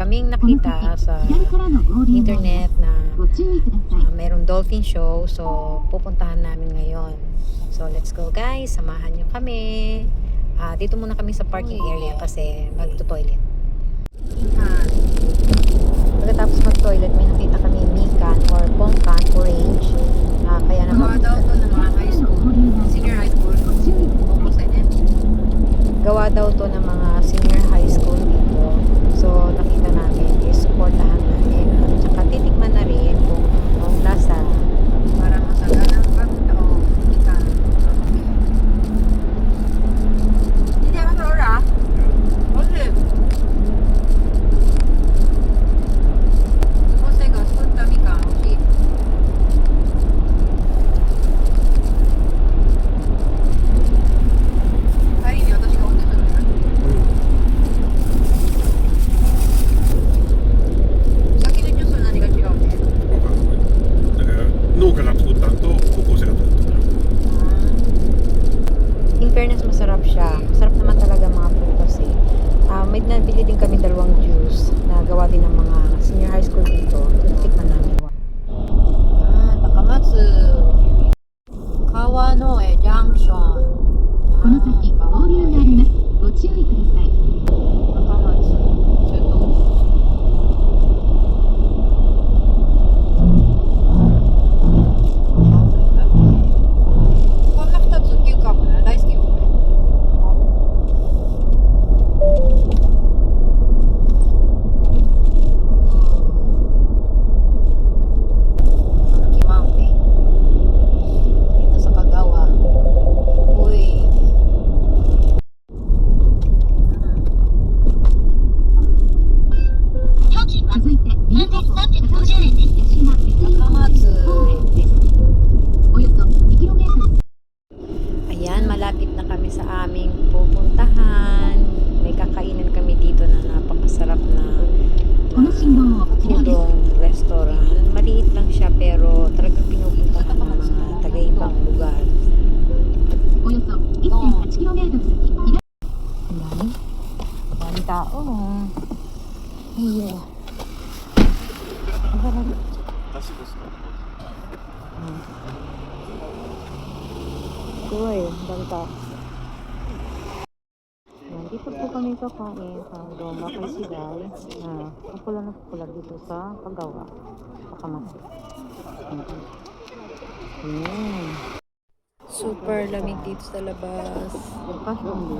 kaming nakita sa internet na mayroong dolphin show. So, pupuntahan namin ngayon. So, let's go guys. Samahan nyo kami. Dito muna kami sa parking area kasi magto-toilet. Pagkatapos mag-toilet, may nakita kami Mikan or Pongkan Orange. Kaya naman gawa daw to ng mga high school, senior high school. Gawa daw to ng mga senior high school dito. So, nakita namin, i-supportahan namin. At saka titikman na rin kung lasa. Para masagana ang pagkataon. Ikan. Hindi naman Flora. Olive. Joseが作ったみかん美味しい。帰りに私が運転するんだよ。先でジュース何が違うね。だから農家が作ったのと高校生が作ったの。In fairness, masarap siya. Masarap naman talaga mga prutas eh. May nabili din kami dalawang juice na gawa din ng mga senior high school dito. Tikman namin. Takamatsu Kawanoe Junction. この先合流があります。ご注意ください。 Takamatsu Seto. Konna 2つ9カップね。大好きよこれ。Sanaki Mountain. Dito sa Kagawa. Uy. 続いて BTS350 円で八島高松。およそ 2km。 Ayan, malapit na kami sa aming pupuntahan. May kakainan kami dito na napakasarap na この信号を左です。 pudong restaurant. Maliit lang siya pero talagang pinupuntahan ng mga taga-ibang lugar. およそ 1.8km 先左。 Ang dami. Ang dami tao. Yeah. Ang dami. Uy, ang dami tao. Dito po kami kakain sa Roma kay Siday. Kapula na pula dito sa Kagawa. Takamatsu. Super lamig dito sa labas. Bukas din.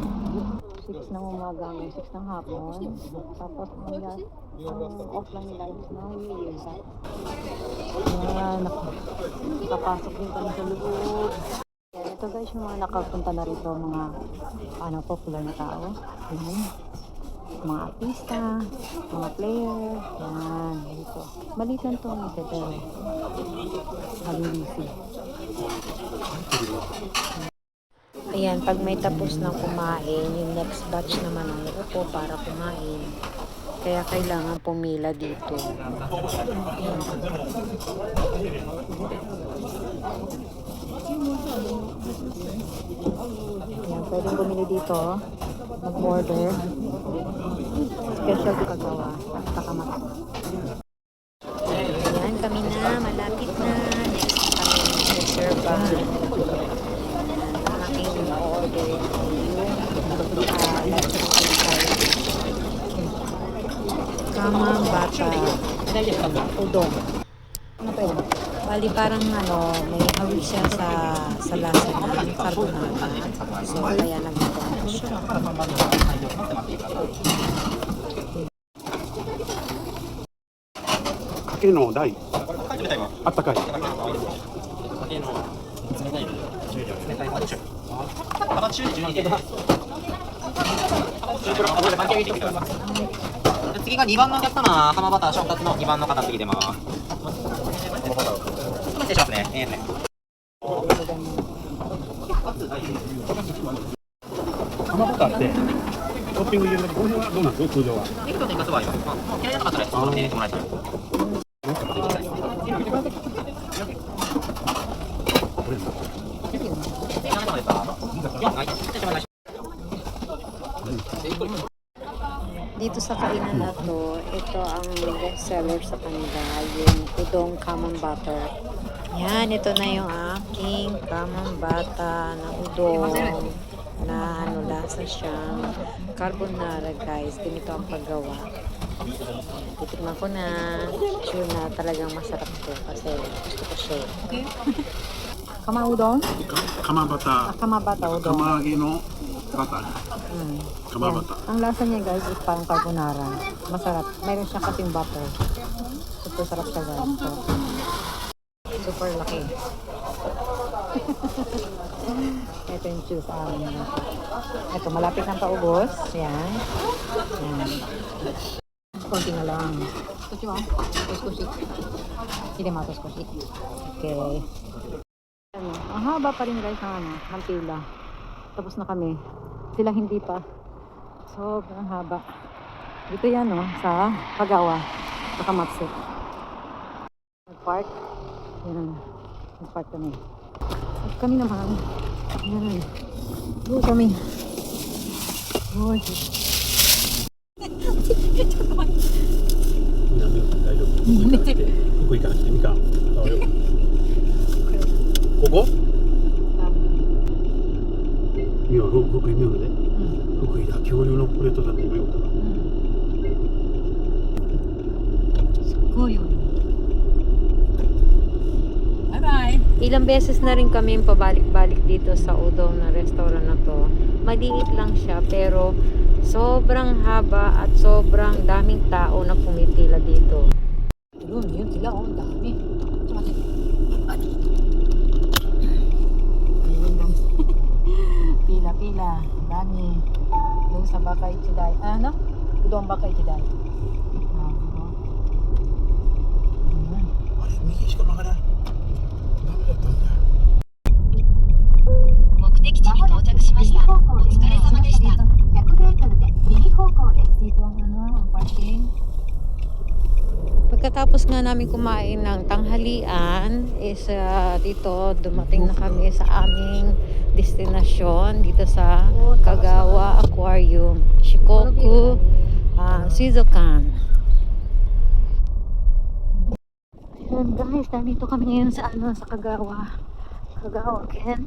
6 ng umaga hanggang 6 ng hapon. Tapos ang off lang nila is na New Year's. Ayan, nakapasok din kami sa loob. Ayan, ito guys yung mga nakapunta na rito, mga popular na tao. Ayan. Mga artista, mga player. Ayan, dito. Maliit lang ito ang pero busy. Ayan, pag may tapos ng kumain, yung next batch naman ang upo para kumain. Kaya kailangan pumila dito. Ayan, pwedeng bumili dito. Mag-order. Special di Kagawa. Takamatsu. Ayan, kami na. Malapit na. Next kami reserve. Aking order Kama bata udong. Ano pa yun? Bali parang may hawig siya sa lasa ng carbonara. So kaya nagluto na siya. かけの大あったかい。次が2番のお客様、浜バターショー2つの2番の方次出ます。失礼しますね。浜バターってトッピング入れるだけ、この辺はどうなんですか通常は。ネギと天かすはあります。嫌いなかったらそのまま入れてもらえたら。何様ですか？4、はい、失礼します。Dito sa kainan na to, ito ang best seller sa kanila, yung udong kamambata. Yan, ito na yung aking kamambata na udong na lasa siyang carbonara, guys. Ganito ang paggawa. Titikman ko na. Sure na talagang masarap to kasi gusto ko siya. Okay. Kama udong? 釜バタ Kamabata ー、 udong. 釜揚げのバター、 釜バター。 Ang lasa niya, guys, is parang carbonara. Masarap. Mayroon siya kasing butter. Super sarap siya, guys. So, super laki. Ito yung juice amin. Ito, malapit ng paubos. Yan. Yan. Konti na lang. Kuchi wa? Kushi. Hindi matos kushi. Okay. Ang haba pa rin, guys, ng pila. Tapos na kami. Sila hindi pa. Sobrang haba. Dito yan, sa Kagawa. Sa Kamatsu. Nag-park. Yan. Nag-park kami. At kami naman. Yan. Doon kami. Oh, 大丈夫。福井から来てみかん。ここ？今福井見ようで。福井だ。恐竜のプレートだって見ようかな。 Bye-bye! Ilang beses na rin kami pabalik-balik dito sa udong na restaurant na to. Maliit lang siya pero sobrang haba at sobrang daming tao na pumipila dito. Yun sila, ang dami. Pila-pila, dami. Yung sa Baka Ichiday. Ano? Udong Baka Ichiday. あれ右しか曲がらない。ダメだったんだ。目的地に到着しました。お疲れ様でした。100メートルで右方向です。 Dito ang parking. Pagkatapos nga namin kumain ng tanghalian is dito dumating na kami sa aming destinasyon dito sa Kagawa Aquarium, Shikoku Suizokan. Yan guys, nandito kami ngayon sa sa Kagawa again.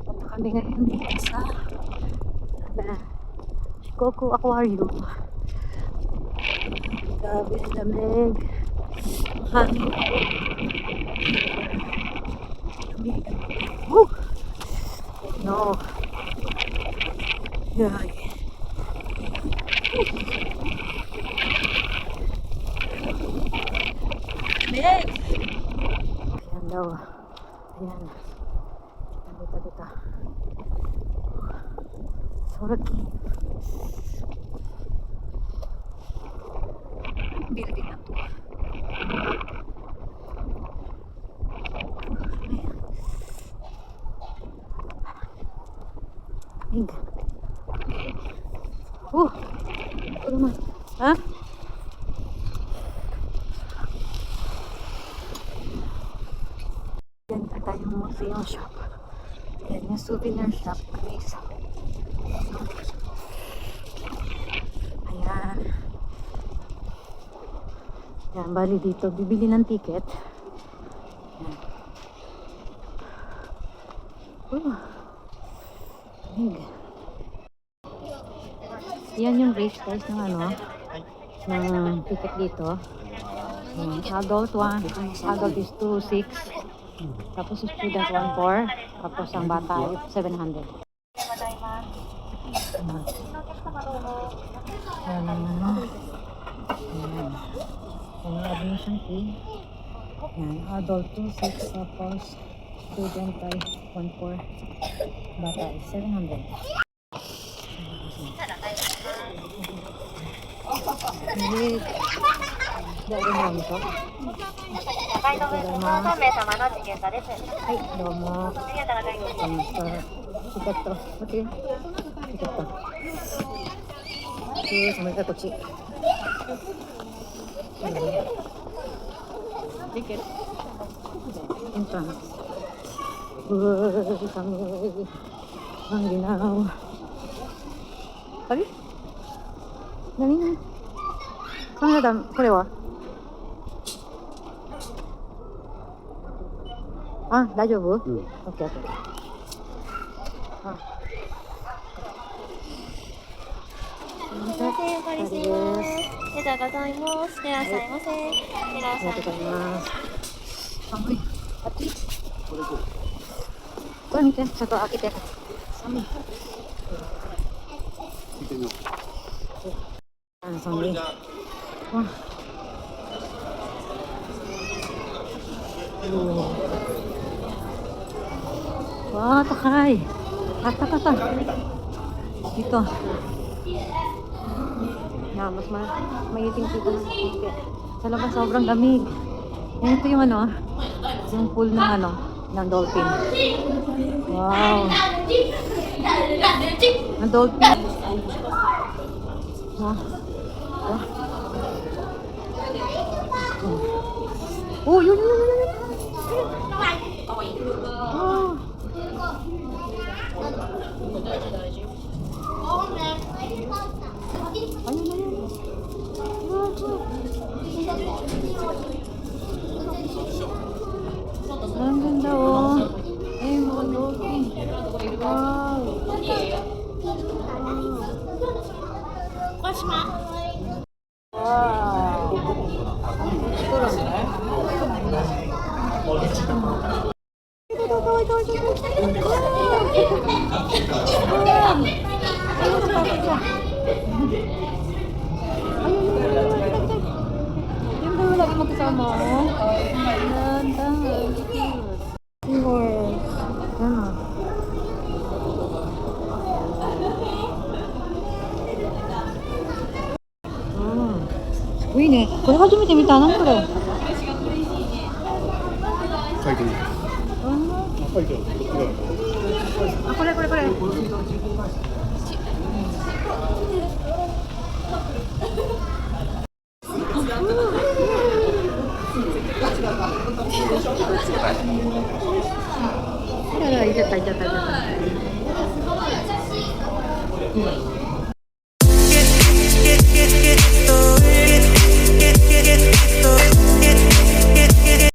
Punta kami ngayon dito sa Shikoku Aquarium. Grabe ang lamig. Hangin. Woo! No. Yan. Lamig! Ayan daw. Ayan. Dito. Soraki. Building na to. Lamig. Ito naman. Ha? Yan pa tayong museum shop. Yan yung souvenir shop, guys. Ayan. Yan, bali dito. Bibili ng ticket. Yan. Lamig. Yan yung rate guys ng ng ticket dito. Adult 1, adult is 2,600. Tapos student 1,400. Tapos ang bata ay 700. Yan ang Yan. Yan yung admission fee. Yan, adult 2,600. Tapos student ay 1,400. Bata ay 700. Hindi. Dari naman ito. Ay, domo. Tiket to. Okay. Tiket to. Okay, sampai ke kochi. Tiket. Entrance. Kami ang ginaw. あれ何カメラだ、これはあ、大丈夫？うん。オッケーオッケー。あ、すみません、お借りします。ありがとうございます。いらっしゃいませ。いらっしゃいませ。ありがとうございます。寒い。あっち。これ見て、ちょっと開けて。寒い。聞いてみよあ、寒い。わWah, takay. Kata. Dito. Na, mas magiting dito ng konti. Sa labas sobrang lamig. Yan ito yung ano, yung pool ng ano, ng dolphin. Wow. Ang dolphin. Wow. Oh, yun. Oh. Ang ganda oh. Ay, mga dolphin. Wow. Yung dalawa lagi magkasama. Ganda. Sure. Ganda. Uyね、これ初めて見た。何これ。う。書いてみる。書いてある。あ、これ。